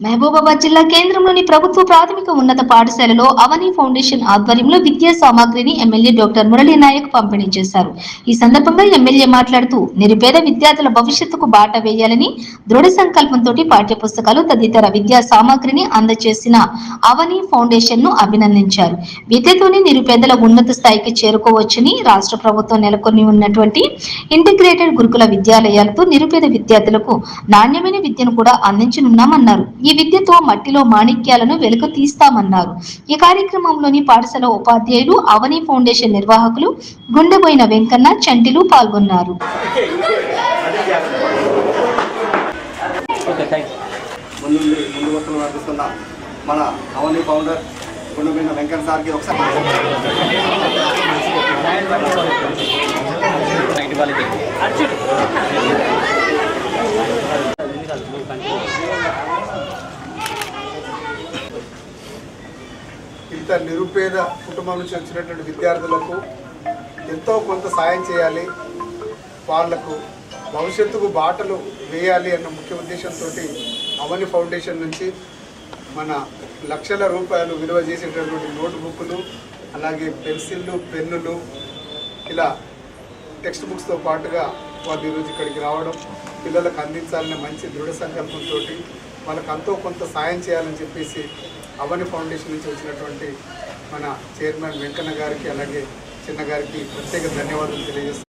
మహబూబాబాద్ జిల్లా కేంద్రంలోని ప్రభుత్వ ప్రాథమిక ఉన్నత పాఠశాలలో అవని ఫౌండేషన్ ఆధ్వర్యంలో విద్యా సామాగ్రిని ఎమ్మెల్యే డాక్టర్ మురళీ నాయక్ పంపిణీ చేశారు. ఈ సందర్భంగా ఎమ్మెల్యే మాట్లాడుతూ నిరుపేద విద్యార్థుల భవిష్యత్తుకు బాట వేయాలని దృఢ సంకల్పంతో పాఠ్య పుస్తకాలు తదితర విద్యా సామాగ్రిని అందజేసిన అవని ఫౌండేషన్ ను అభినందించారు. విద్యతోనే నిరుపేదల ఉన్నత స్థాయికి చేరుకోవచ్చని రాష్ట్ర ప్రభుత్వం నెలకొని ఉన్నటువంటి ఇంటిగ్రేటెడ్ గురుకుల విద్యాలయాలతో నిరుపేద విద్యార్థులకు నాణ్యమైన విద్యను కూడా అందించనున్నామన్నారు. ఈ విద్యతో మట్టిలో మాణిక్యాలను వెలుగు తీస్తామన్నారు. ఈ కార్యక్రమంలోని పాఠశాల ఉపాధ్యాయులు, అవని ఫౌండేషన్ నిర్వాహకులు గుండెబోయిన వెంకన్న, చంటిలు పాల్గొన్నారు. మన అవని ఫౌండర్ గుండెబోయిన వెంకన్న సార్కి ఒకసారి ఇంత నిరుపేద కుటుంబం నుంచి వచ్చినటువంటి విద్యార్థులకు ఎంతో కొంత సాయం చేయాలి, వాళ్లకు భవిష్యత్తుకు బాటలు వేయాలి అన్న ముఖ్య ఉద్దేశంతో అవని ఫౌండేషన్ నుంచి మన లక్షల రూపాయలు విలువ చేసేటటువంటి నోట్బుక్లు, అలాగే పెన్సిళ్ళు, పెన్నులు, ఇలా టెక్స్ట్ బుక్స్తో పాటుగా వాళ్ళు ఈరోజు ఇక్కడికి రావడం, పిల్లలకు అందించాలనే మంచి దృఢ సంకల్పంతో వాళ్ళకు అంతో కొంత సాయం చేయాలని చెప్పేసి అవని ఫౌండేషన్ నుంచి వచ్చినటువంటి మన చైర్మన్ వెంకన్న గారికి, అలాగే చిన్న గారికి ప్రత్యేక ధన్యవాదాలు తెలియజేస్తున్నాను.